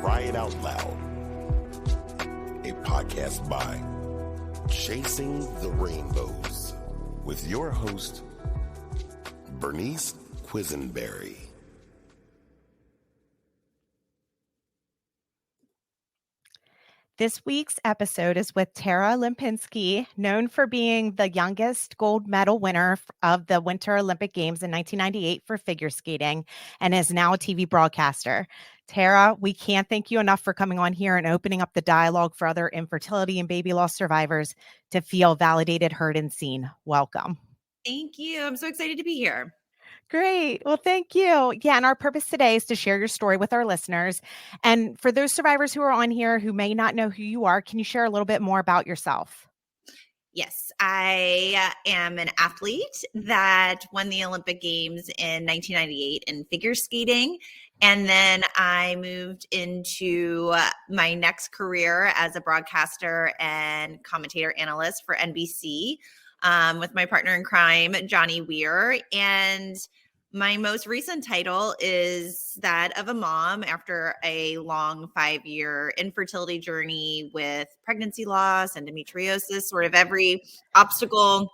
Cry It Out Loud, a podcast by Chasing the Rainbows with your host, Bernice Quisenberry. This week's episode is with Tara Lipinski, known for being the youngest gold medal winner of the Winter Olympic Games in 1998 for figure skating and is now a TV broadcaster. Tara, we can't thank you enough for coming on here and opening up the dialogue for other infertility and baby loss survivors to feel validated, heard, and seen. Welcome. Thank you. I'm so excited to be here. Great. Well, thank you. Yeah. And our purpose today is to share your story with our listeners. And for those survivors who are on here who may not know who you are, can you share a little bit more about yourself? Yes, I am an athlete that won the Olympic Games in 1998 in figure skating. And then I moved into my next career as a broadcaster and commentator analyst for NBC with my partner in crime, Johnny Weir. And my most recent title is that of a mom after a long 5-year infertility journey with pregnancy loss, endometriosis, sort of every obstacle,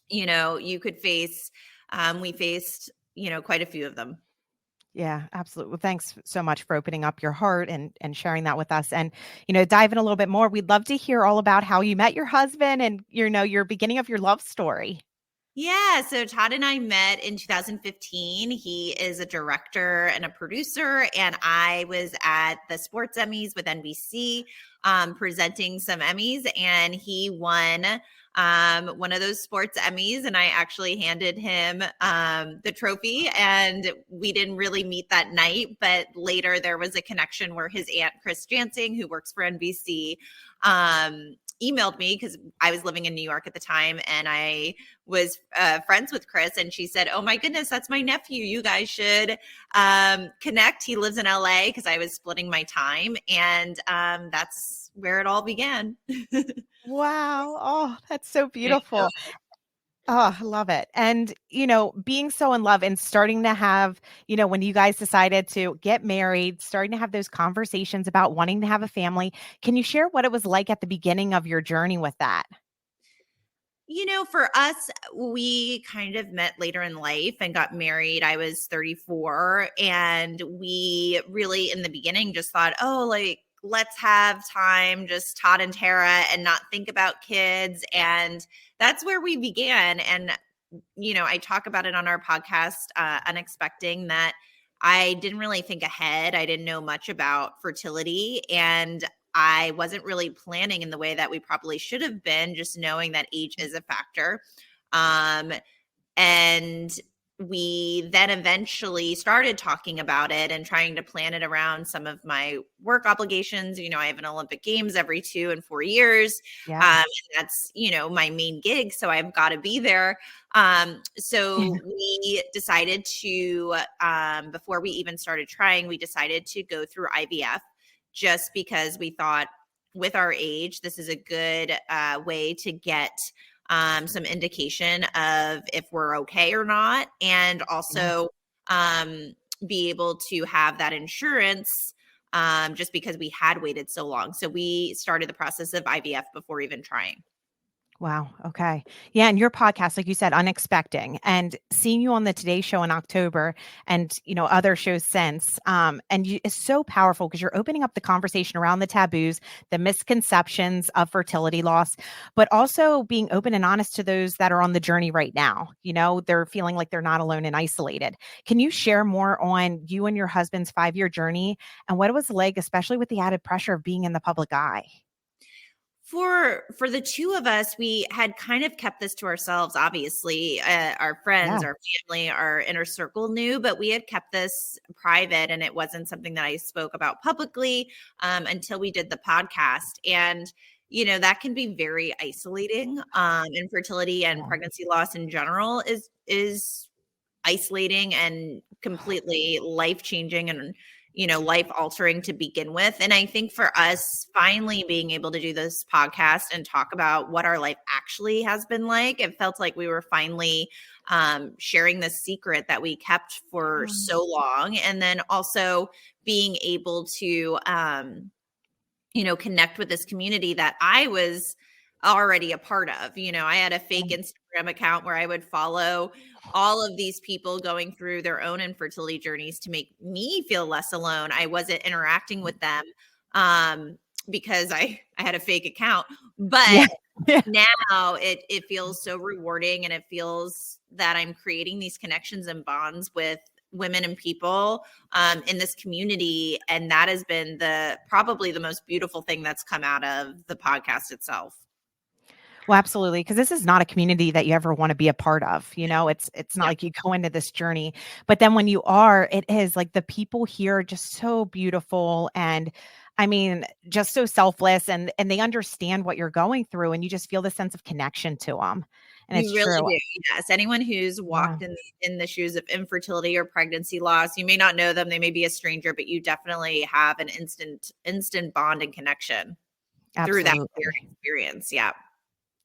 you could face. We faced, quite a few of them. Yeah, absolutely. Well, thanks so much for opening up your heart and sharing that with us. And, dive in a little bit more. We'd love to hear all about how you met your husband and, your beginning of your love story. Yeah, so Todd and I met in 2015. He is a director and a producer, and I was at the Sports Emmys with NBC presenting some Emmys, and he won one of those sports Emmys, and I actually handed him the trophy, and we didn't really meet that night, but later there was a connection where his aunt, Chris Jansing, who works for NBC, emailed me because I was living in New York at the time, and I was friends with Chris, and she said, "Oh my goodness, that's my nephew. You guys should connect. He lives in LA," because I was splitting my time, and that's where it all began. Wow. Oh, that's so beautiful. Oh, I love it. And, being so in love and starting to have, when you guys decided to get married, starting to have those conversations about wanting to have a family, can you share what it was like at the beginning of your journey with that? For us, we kind of met later in life and got married. I was 34, and we really, in the beginning, just thought, let's have time, just Todd and Tara, and not think about kids. And that's where we began. And, I talk about it on our podcast, Unexpecting, that I didn't really think ahead. I didn't know much about fertility, and I wasn't really planning in the way that we probably should have been, just knowing that age is a factor. And we then eventually started talking about it and trying to plan it around some of my work obligations. I have an Olympic Games every 2 and 4 years. Yeah. And that's, my main gig. So I've got to be there. So we decided to, before we even started trying, we decided to go through IVF just because we thought with our age, this is a good way to get some indication of if we're okay or not, and also be able to have that insurance just because we had waited so long. So we started the process of IVF before even trying. Wow. Okay. Yeah. And your podcast, like you said, Unexpecting, and seeing you on the Today Show in October and, other shows since, it's so powerful because you're opening up the conversation around the taboos, the misconceptions of fertility loss, but also being open and honest to those that are on the journey right now. They're feeling like they're not alone and isolated. Can you share more on you and your husband's 5-year journey and what it was like, especially with the added pressure of being in the public eye? For the two of us, we had kind of kept this to ourselves. Obviously, our friends, our family, our inner circle knew, but we had kept this private, and it wasn't something that I spoke about publicly until we did the podcast. And that can be very isolating. Infertility and pregnancy loss in general is isolating and completely life-changing, and life altering to begin with. And I think for us finally being able to do this podcast and talk about what our life actually has been like, it felt like we were finally sharing this secret that we kept for so long. And then also being able to, connect with this community that I was already a part of. I had a fake Instagram account where I would follow all of these people going through their own infertility journeys to make me feel less alone. I wasn't interacting with them because I had a fake account, but now it feels so rewarding, and it feels that I'm creating these connections and bonds with women and people in this community. And that has been probably the most beautiful thing that's come out of the podcast itself. Well, absolutely. Because this is not a community that you ever want to be a part of. It's not like you go into this journey, but then when you are, it is like the people here are just so beautiful. And I mean, just so selfless, and they understand what you're going through, and you just feel the sense of connection to them. And You it's really true. do. Yes. Anyone who's walked in the shoes of infertility or pregnancy loss, you may not know them. They may be a stranger, but you definitely have an instant bond and connection through that experience. Yeah.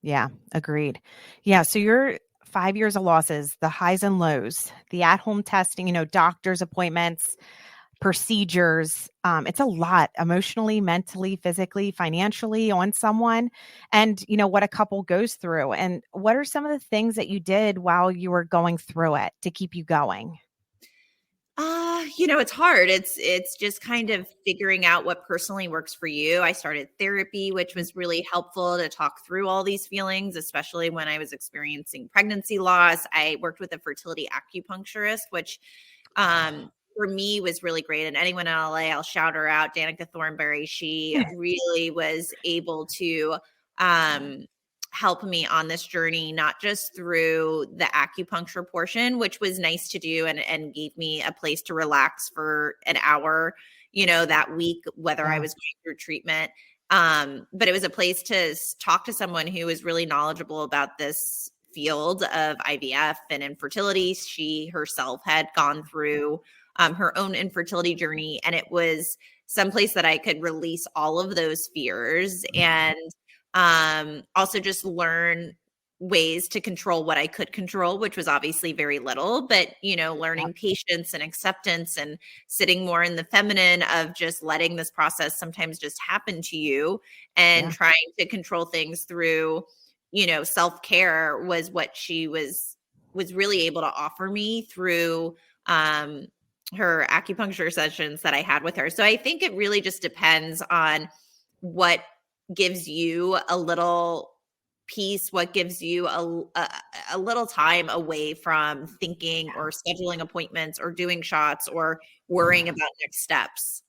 Yeah, agreed. Yeah, so you're 5 years of losses, the highs and lows, the at-home testing, doctor's appointments, procedures. It's a lot emotionally, mentally, physically, financially on someone, and what a couple goes through. And what are some of the things that you did while you were going through it to keep you going? It's hard. It's just kind of figuring out what personally works for you. I started therapy, which was really helpful to talk through all these feelings, especially when I was experiencing pregnancy loss. I worked with a fertility acupuncturist, which for me was really great. And anyone in LA, I'll shout her out, Danica Thornberry. She really was able to help me on this journey, not just through the acupuncture portion, which was nice to do and gave me a place to relax for an hour, that week, whether I was going through treatment. But it was a place to talk to someone who was really knowledgeable about this field of IVF and infertility. She herself had gone through her own infertility journey, and it was someplace that I could release all of those fears and also just learn ways to control what I could control, which was obviously very little, but learning patience and acceptance and sitting more in the feminine of just letting this process sometimes just happen to you and trying to control things through, self-care was what she was really able to offer me through her acupuncture sessions that I had with her. So I think it really just depends on what gives you a little peace, what gives you a little time away from thinking or scheduling appointments or doing shots or worrying about next steps.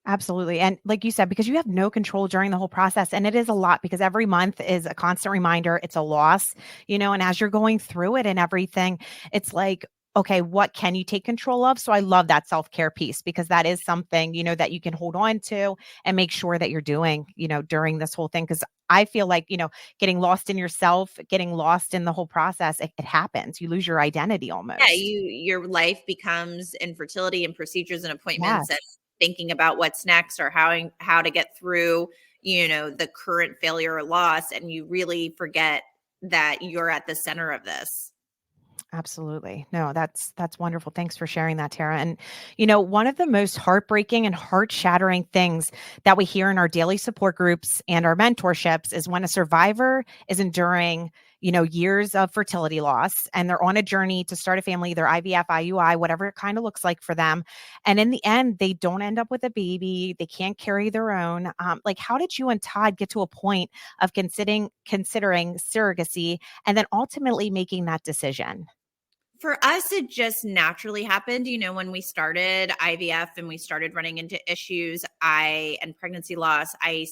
Absolutely. And like you said, because you have no control during the whole process, and it is a lot because every month is a constant reminder, it's a loss, and as you're going through it and everything, it's like, okay, what can you take control of? So I love that self-care piece because that is something, that you can hold on to and make sure that you're doing, during this whole thing. Because I feel like, getting lost in yourself, getting lost in the whole process, it happens. You lose your identity almost. Yeah, your life becomes infertility and procedures and appointments and thinking about what's next or how to get through, the current failure or loss. And you really forget that you're at the center of this. Absolutely. No, that's wonderful. Thanks for sharing that, Tara. And, one of the most heartbreaking and heart-shattering things that we hear in our daily support groups and our mentorships is when a survivor is enduring, years of fertility loss, and they're on a journey to start a family, either IVF, IUI, whatever it kind of looks like for them. And in the end, they don't end up with a baby. They can't carry their own. Like, how did you and Todd get to a point of considering surrogacy and then ultimately making that decision? For us, it just naturally happened. When we started IVF and we started running into issues, and pregnancy loss, I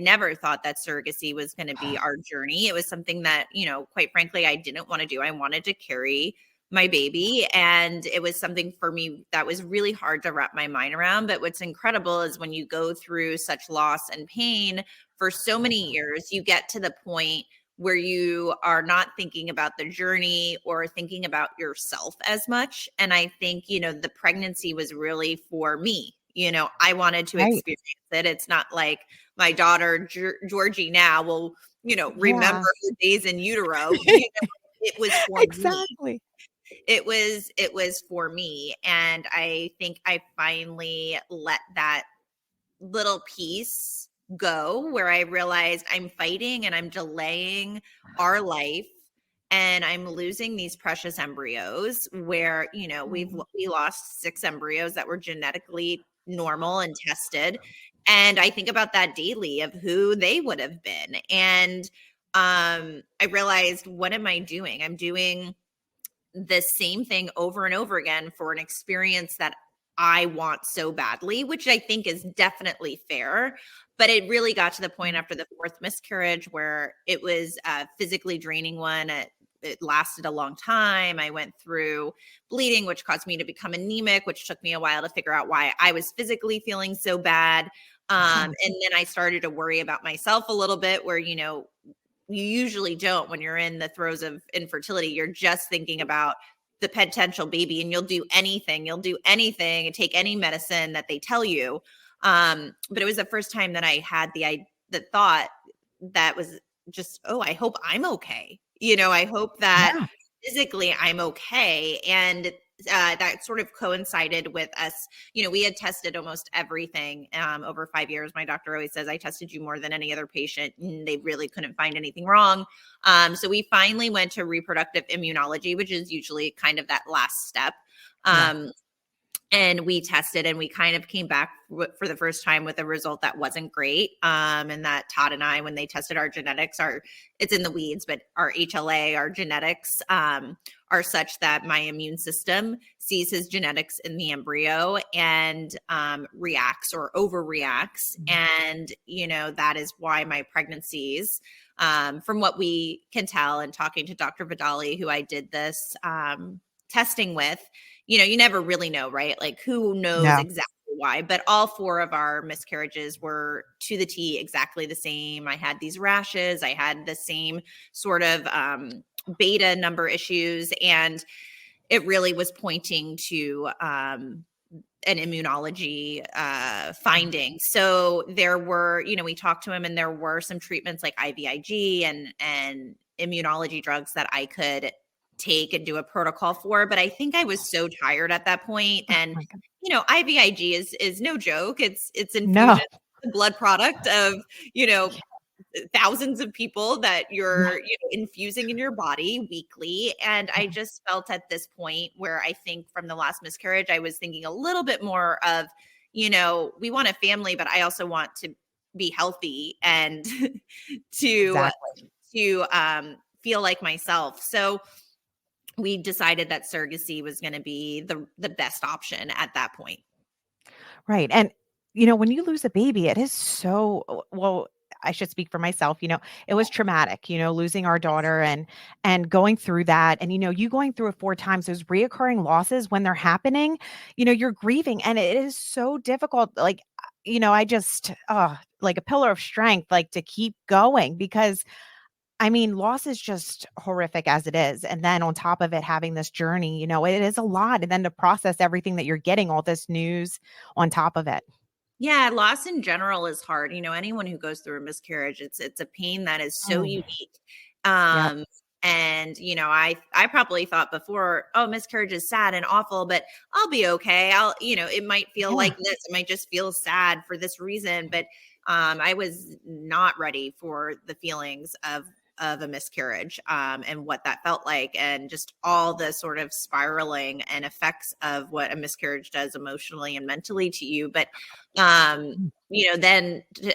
never thought that surrogacy was going to be our journey. It was something that, quite frankly, I didn't want to do. I wanted to carry my baby. And it was something for me that was really hard to wrap my mind around. But what's incredible is when you go through such loss and pain for so many years, you get to the point where you are not thinking about the journey or thinking about yourself as much. And I think, the pregnancy was really for me. I wanted to Right. experience it. It's not like my daughter, Georgie, now will, remember Yeah. her days in utero. It was for me. Exactly. It was for me. And I think I finally let that little piece go where I realized I'm fighting and I'm delaying our life, and I'm losing these precious embryos where, we lost 6 embryos that were genetically normal and tested. And I think about that daily of who they would have been. And I realized, what am I doing? I'm doing the same thing over and over again for an experience that I want so badly, which I think is definitely fair. But it really got to the point after the 4th miscarriage where it was a physically draining one. It lasted a long time. I went through bleeding, which caused me to become anemic, which took me a while to figure out why I was physically feeling so bad. And then I started to worry about myself a little bit, where, you usually don't when you're in the throes of infertility. You're just thinking about the potential baby, and you'll do anything and take any medicine that they tell you. But it was the first time that I had the thought that was just, oh, I hope I'm okay. I hope that Yeah. physically I'm okay. And that sort of coincided with us. We had tested almost everything over 5 years. My doctor always says, I tested you more than any other patient, and they really couldn't find anything wrong. So we finally went to reproductive immunology, which is usually kind of that last step. And we tested, and we kind of came back for the first time with a result that wasn't great. And that Todd and I, when they tested our genetics, it's in the weeds, but our HLA, our genetics are such that my immune system sees his genetics in the embryo and reacts or overreacts. And, that is why my pregnancies, from what we can tell, and talking to Dr. Vidali, who I did this testing with, you never really know, right? Like, who knows exactly why? But all 4 of our miscarriages were to the T exactly the same. I had these rashes. I had the same sort of beta number issues. And it really was pointing to an immunology finding. So there were, we talked to him, and there were some treatments like IVIG and immunology drugs that I could take and do a protocol for. But I think I was so tired at that point. And, IVIG is no joke. It's infusion, the blood product of, thousands of people that you're infusing in your body weekly. And I just felt at this point where I think from the last miscarriage, I was thinking a little bit more of, we want a family, but I also want to be healthy and to feel like myself. So we decided that surrogacy was going to be the best option at that point. Right. And, when you lose a baby, it is so, well, I should speak for myself, it was traumatic, losing our daughter and going through that. And, you going through it 4 times, those reoccurring losses when they're happening, you're grieving, and it is so difficult. Like, I just, like a pillar of strength, like to keep going, because loss is just horrific as it is. And then on top of it, having this journey, it is a lot. And then to process everything that you're getting, all this news on top of it. Yeah, loss in general is hard. Anyone who goes through a miscarriage, it's a pain that is so unique. Yep. And I probably thought before, oh, miscarriage is sad and awful, but I'll be okay. It might feel like this, it might just feel sad for this reason. But I was not ready for the feelings of a miscarriage and what that felt like, and just all the sort of spiraling and effects of what a miscarriage does emotionally and mentally to you. But then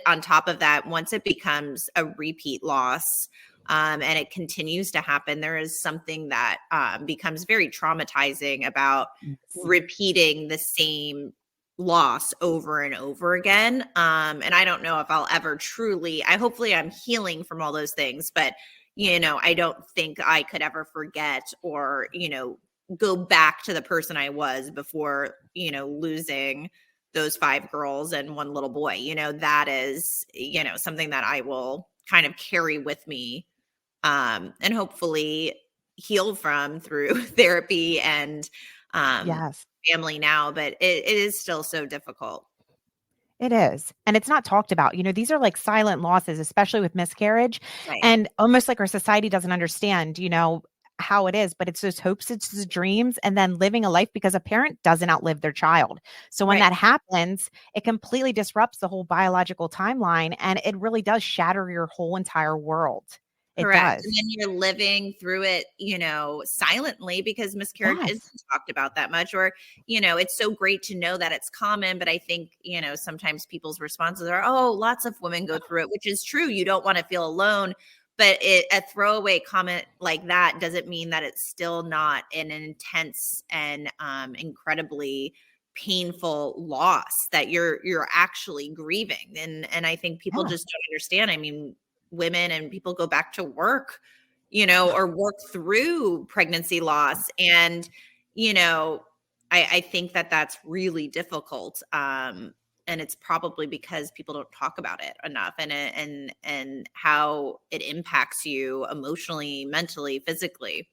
on top of that, once it becomes a repeat loss, and it continues to happen, there is something that becomes very traumatizing about repeating the same loss over and over again. And I don't know if I'll ever hopefully I'm healing from all those things, but I don't think I could ever forget or, go back to the person I was before, losing those 5 girls and 1 little boy. That is, something that I will kind of carry with me and hopefully heal from through therapy and Yes. family now. But it is still so difficult. It is. And it's not talked about. These are like silent losses, especially with miscarriage. Right. And almost like our society doesn't understand, how it is, but it's those hopes, it's those dreams, and then living a life because a parent doesn't outlive their child. So when Right. that happens, it completely disrupts the whole biological timeline and it really does shatter your whole entire world. It Correct. And does. then you're living through it, silently because miscarriage isn't Yes. talked about that much. Or, it's so great to know that it's common. But I think, sometimes people's responses are, oh, lots of women go through it, which is true. You don't want to feel alone. But a throwaway comment like that doesn't mean that it's still not an intense and incredibly painful loss that you're actually grieving. And I think people Yeah. just don't understand. I mean, women and people go back to work, or work through pregnancy loss. And, I think that that's really difficult. And it's probably because people don't talk about it enough and how it impacts you emotionally, mentally, physically.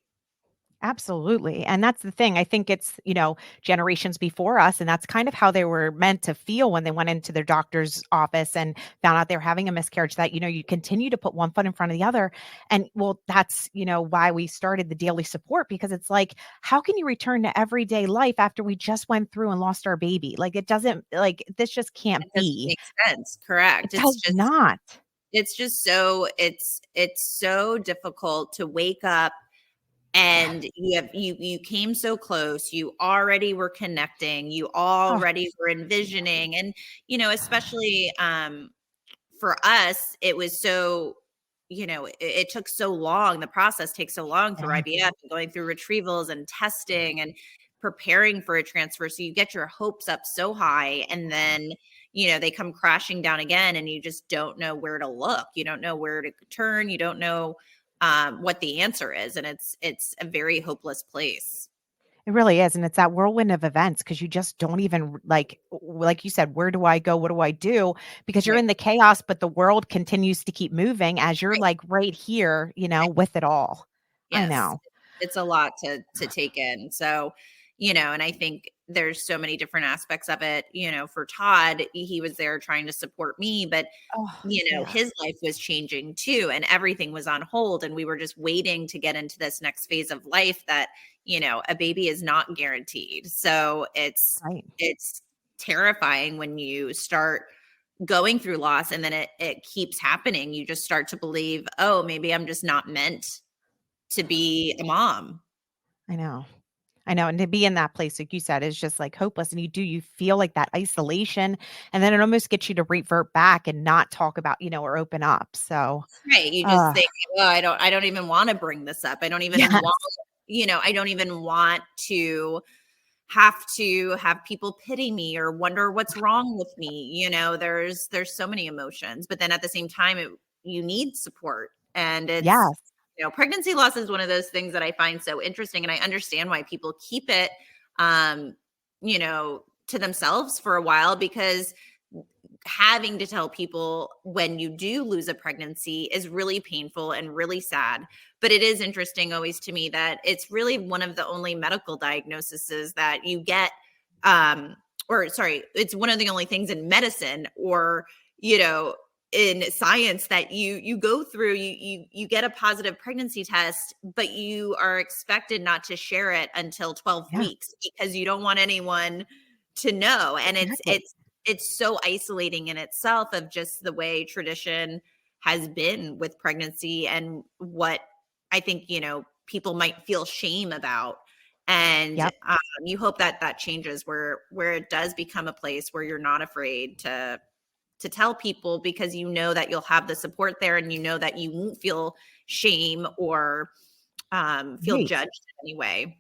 Absolutely. And that's the thing. I think it's, generations before us. And that's kind of how they were meant to feel when they went into their doctor's office and found out they're having a miscarriage, that, you continue to put one foot in front of the other. And well, that's, why we started the daily support, because it's like, how can you return to everyday life after we just went through and lost our baby? Like, it doesn't, like, this just can't It doesn't be. make sense. Correct. It does not. It's just so it's so difficult to wake up Yeah. and you came so close, you already were connecting, you Oh, already were envisioning. And especially for us, it was so, it took so long. The process takes so long through yeah. IVF and going through retrievals and testing and preparing for a transfer. So you get your hopes up so high, and then, they come crashing down again, and you just don't know where to look. You don't know where to turn. You don't know what the answer is. And it's a very hopeless place. It really is, and it's that whirlwind of events because you just don't even like you said, where do I go? What do I do? Because you're Right. in the chaos, but the world continues to keep moving as you're Right. like right here, with it all. I Yes. know. It's a lot to take in. So, and I think there's so many different aspects of it. For Todd, he was there trying to support me, but Oh, yeah. his life was changing too, and everything was on hold, and we were just waiting to get into this next phase of life that, a baby is not guaranteed. So Right. it's terrifying when you start going through loss and then it keeps happening. You just start to believe, oh, maybe I'm just not meant to be a mom. I know. I know. And to be in that place, like you said, is just like hopeless. And you feel like that isolation. And then it almost gets you to revert back and not talk about, or open up. So, Right. You just uh, think, oh, I don't even want to bring this up. I don't even yes. want, I don't even want to have people pity me or wonder what's wrong with me. There's so many emotions, but then at the same time, you need support. And it's, Yes. pregnancy loss is one of those things that I find so interesting. And I understand why people keep it, um, to themselves for a while, because having to tell people when you do lose a pregnancy is really painful and really sad. But it is interesting always to me that it's really one of the only medical diagnoses that you get, or sorry, it's one of the only things in medicine or, in science that you go through. You get a positive pregnancy test, but you are expected not to share it until 12 Yeah. weeks because you don't want anyone to know. And it's Exactly. it's it's so isolating in itself of just the way tradition has been with pregnancy and what I think, people might feel shame about. And Yep. you hope that that changes where it does become a place where you're not afraid to tell people, because you know that you'll have the support there, and you know that you won't feel shame or feel Right. judged in any way.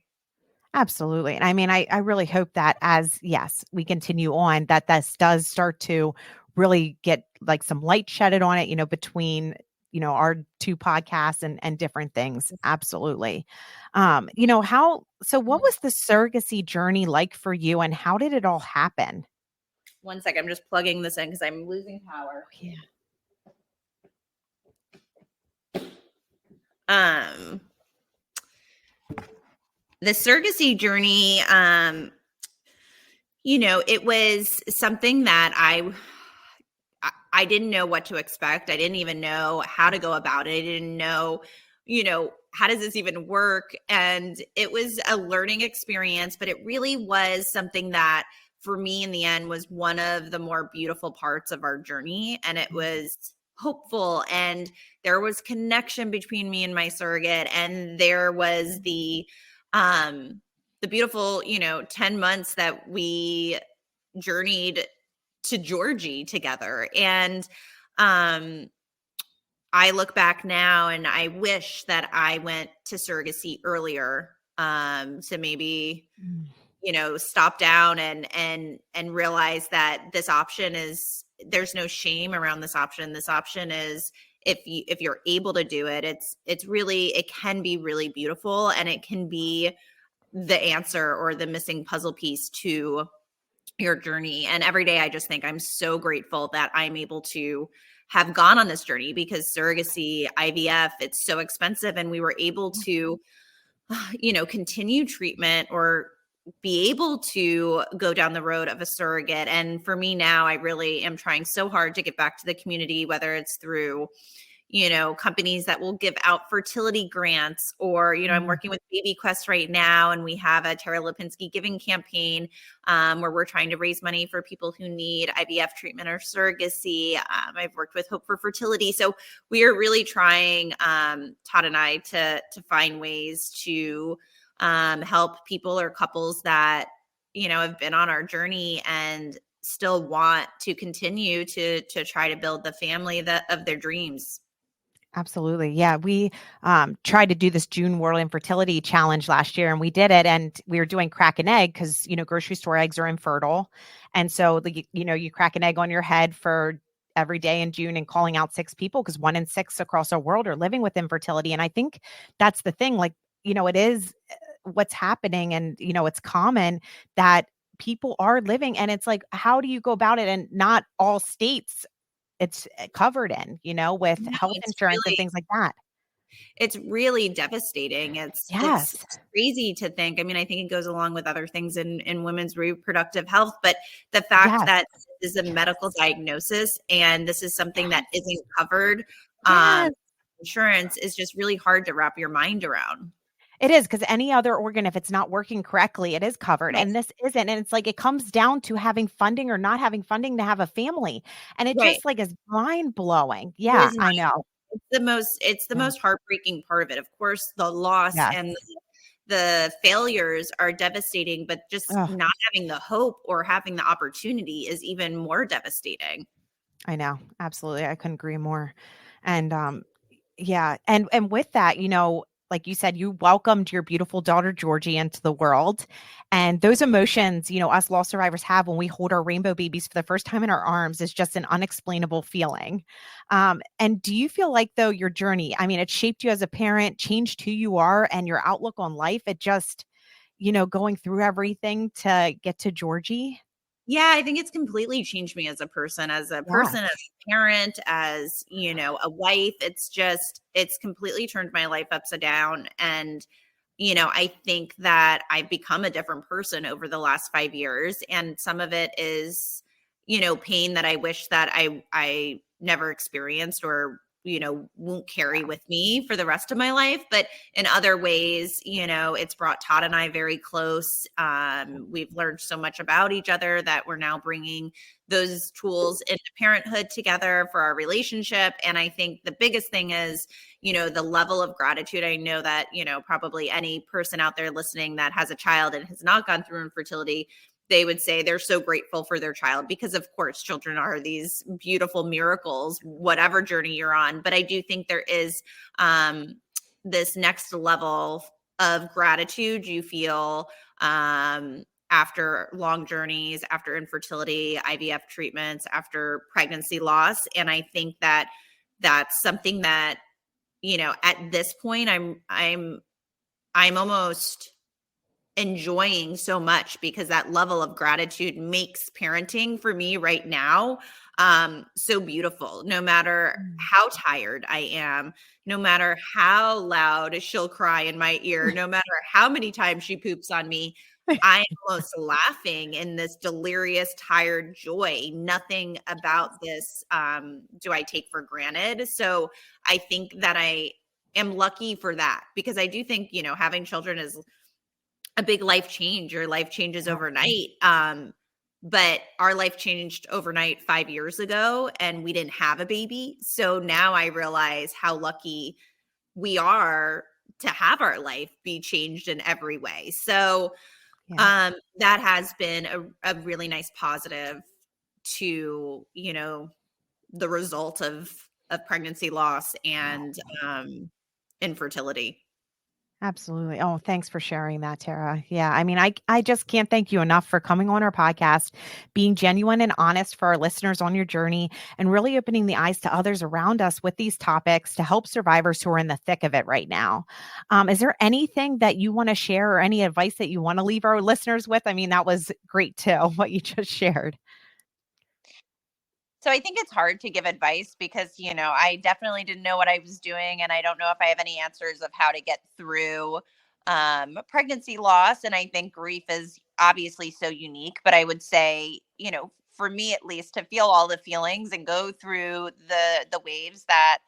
Absolutely. And I mean, I really hope that as, yes, we continue on, that this does start to really get like some light shedded on it, between, our two podcasts and different things. Absolutely. So what was the surrogacy journey like for you and how did it all happen? One second, I'm just plugging this in because I'm losing power. Yeah. Um, the surrogacy journey, it was something that I didn't know what to expect. I didn't even know how to go about it. I didn't know, how does this even work? And it was a learning experience, but it really was something that for me in the end was one of the more beautiful parts of our journey. And it was hopeful, and there was connection between me and my surrogate. And there was the beautiful, 10 months that we journeyed to Georgie together. And I look back now and I wish that I went to surrogacy earlier, to maybe, stop down and realize that this option there's no shame around this option. This option is, if you're able to do it, it can be really beautiful, and it can be the answer or the missing puzzle piece to your journey. And every day I just think I'm so grateful that I'm able to have gone on this journey, because surrogacy, IVF, it's so expensive, and we were able to, continue treatment or be able to go down the road of a surrogate. And for me now, I really am trying so hard to get back to the community, whether it's through companies that will give out fertility grants, or, I'm working with Baby Quest right now, and we have a Tara Lipinski giving campaign, where we're trying to raise money for people who need IVF treatment or surrogacy. I've worked with Hope for Fertility. So we are really trying, Todd and I, to find ways to help people or couples that, have been on our journey and still want to continue to try to build the family of their dreams. Absolutely. Yeah. We tried to do this June World Infertility Challenge last year, and we did it. And we were doing crack an egg because, grocery store eggs are infertile. And so, you crack an egg on your head for every day in June and calling out 6 people, because 1 in 6 across our world are living with infertility. And I think that's the thing, it is what's happening, and, it's common that people are living, and it's like, how do you go about it? And not all states it's covered in, with No, health it's insurance and really things like that. It's really devastating. It's Yes. crazy to think. I mean, I think it goes along with other things in women's reproductive health, but the fact Yes. that this is a medical diagnosis and this is something that isn't covered, Yes. insurance, is just really hard to wrap your mind around. It is, because any other organ, if it's not working correctly, it is covered. Right. And this isn't. And it's like, it comes down to having funding or not having funding to have a family. And it Right. just is mind blowing. It Yeah, is I not. know. It's the Yeah. most heartbreaking part of it. Of course, the loss Yes. and the failures are devastating, but just Oh, not having the hope or having the opportunity is even more devastating. I know. Absolutely. I couldn't agree more. And yeah. And with that, like you said, you welcomed your beautiful daughter Georgie into the world. And those emotions, us loss survivors have when we hold our rainbow babies for the first time in our arms is just an unexplainable feeling. And do you feel like, though, your journey, I mean, it shaped you as a parent, changed who you are and your outlook on life? It just, going through everything to get to Georgie? Yeah, I think it's completely changed me as a person, as a Yes. parent, as, a wife. It's completely turned my life upside down. And, I think that I've become a different person over the last 5 years. And some of it is, pain that I wish that I never experienced, or, won't carry with me for the rest of my life. But in other ways, it's brought Todd and I very close. We've learned so much about each other that we're now bringing those tools into parenthood together for our relationship. And I think the biggest thing is, the level of gratitude. I know that, probably any person out there listening that has a child and has not gone through infertility, they would say they're so grateful for their child, because of course children are these beautiful miracles, whatever journey you're on. But I do think there is this next level of gratitude you feel after long journeys, after infertility, IVF treatments, after pregnancy loss. And I think that that's something that, at this point I'm almost enjoying so much, because that level of gratitude makes parenting for me right now so beautiful. No matter how tired I am, no matter how loud she'll cry in my ear, no matter how many times she poops on me, I'm almost laughing in this delirious, tired joy. Nothing about this do I take for granted. So I think that I am lucky for that, because I do think, having children is a big life change. Your life changes overnight. But our life changed overnight 5 years ago, and we didn't have a baby. So now I realize how lucky we are to have our life be changed in every way. So that has been a really nice positive to, the result of pregnancy loss and infertility. Absolutely. Oh, thanks for sharing that, Tara. Yeah. I mean, I just can't thank you enough for coming on our podcast, being genuine and honest for our listeners on your journey, and really opening the eyes to others around us with these topics to help survivors who are in the thick of it right now. Is there anything that you want to share or any advice that you want to leave our listeners with? I mean, that was great too, what you just shared. So I think it's hard to give advice because, I definitely didn't know what I was doing, and I don't know if I have any answers of how to get through pregnancy loss. And I think grief is obviously so unique, but I would say, for me at least, to feel all the feelings and go through the waves that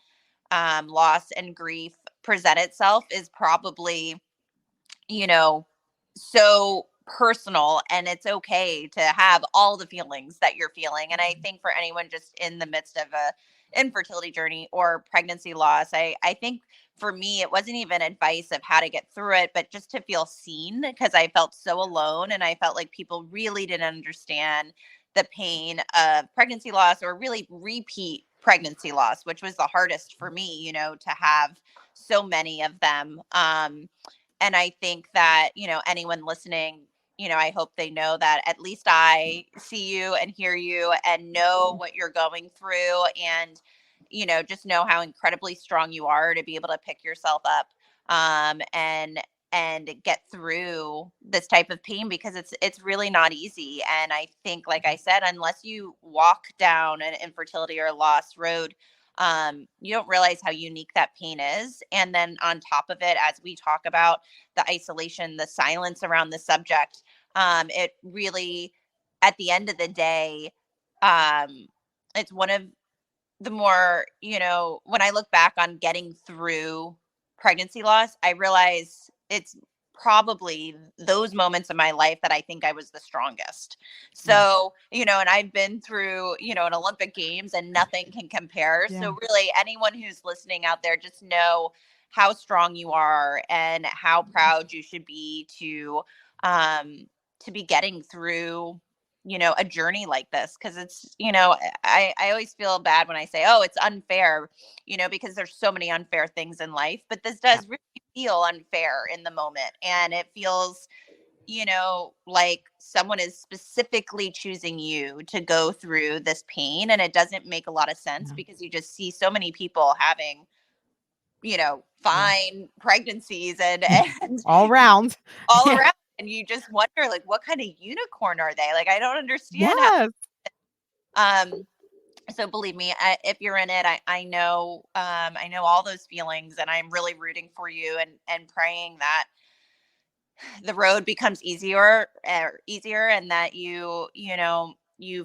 loss and grief present itself is probably, so personal, and it's okay to have all the feelings that you're feeling. And I think for anyone just in the midst of a infertility journey or pregnancy loss, I think for me, it wasn't even advice of how to get through it, but just to feel seen, because I felt so alone, and I felt like people really didn't understand the pain of pregnancy loss, or really repeat pregnancy loss, which was the hardest for me, to have so many of them. And I think that, anyone listening, I hope they know that at least I see you and hear you and know what you're going through, and, just know how incredibly strong you are to be able to pick yourself up and get through this type of pain, because it's really not easy. And I think, like I said, unless you walk down an infertility or loss road, you don't realize how unique that pain is. And then on top of it, as we talk about the isolation, the silence around the subject, it really, at the end of the day, it's one of the more, when I look back on getting through pregnancy loss, I realize it's probably those moments in my life that I think I was the strongest. So, and I've been through, an Olympic Games, and nothing can compare. So really, anyone who's listening out there, just know how strong you are and how proud you should be to be getting through a journey like this. Because it's, I always feel bad when I say, oh, it's unfair, because there's so many unfair things in life, but this does really feel unfair in the moment. And it feels, like someone is specifically choosing you to go through this pain. And it doesn't make a lot of sense, because you just see so many people having, fine pregnancies and all around. around. And you just wonder, like, what kind of unicorn are they? Like, I don't understand how. So believe me, if you're in it, I know all those feelings, and I'm really rooting for you, and praying that the road becomes easier, and that you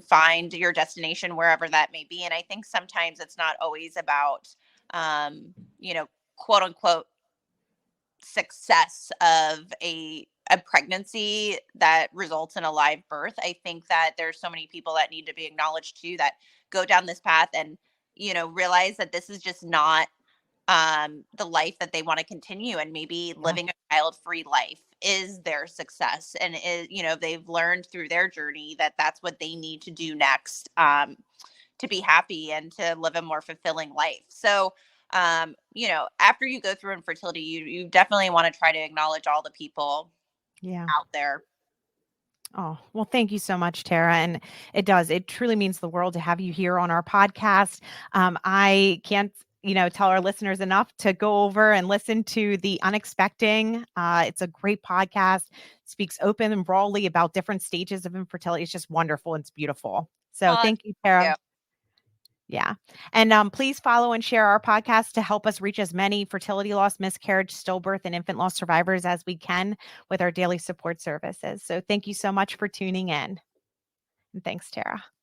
find your destination wherever that may be. And I think sometimes it's not always about, quote unquote, success of a pregnancy that results in a live birth. I think that there's so many people that need to be acknowledged too, that go down this path and, realize that this is just not the life that they want to continue, and maybe living a child-free life is their success, and is, they've learned through their journey that that's what they need to do next, to be happy and to live a more fulfilling life. So after you go through infertility, you definitely want to try to acknowledge all the people out there. Oh, well, thank you so much, Tara. And it truly means the world to have you here on our podcast. I can't, tell our listeners enough to go over and listen to the Unexpecting. It's a great podcast, speaks open and broadly about different stages of infertility. It's just wonderful. It's beautiful. So thank you, Tara. Thank you. Yeah. And please follow and share our podcast to help us reach as many fertility loss, miscarriage, stillbirth, and infant loss survivors as we can with our daily support services. So thank you so much for tuning in. And thanks, Tara.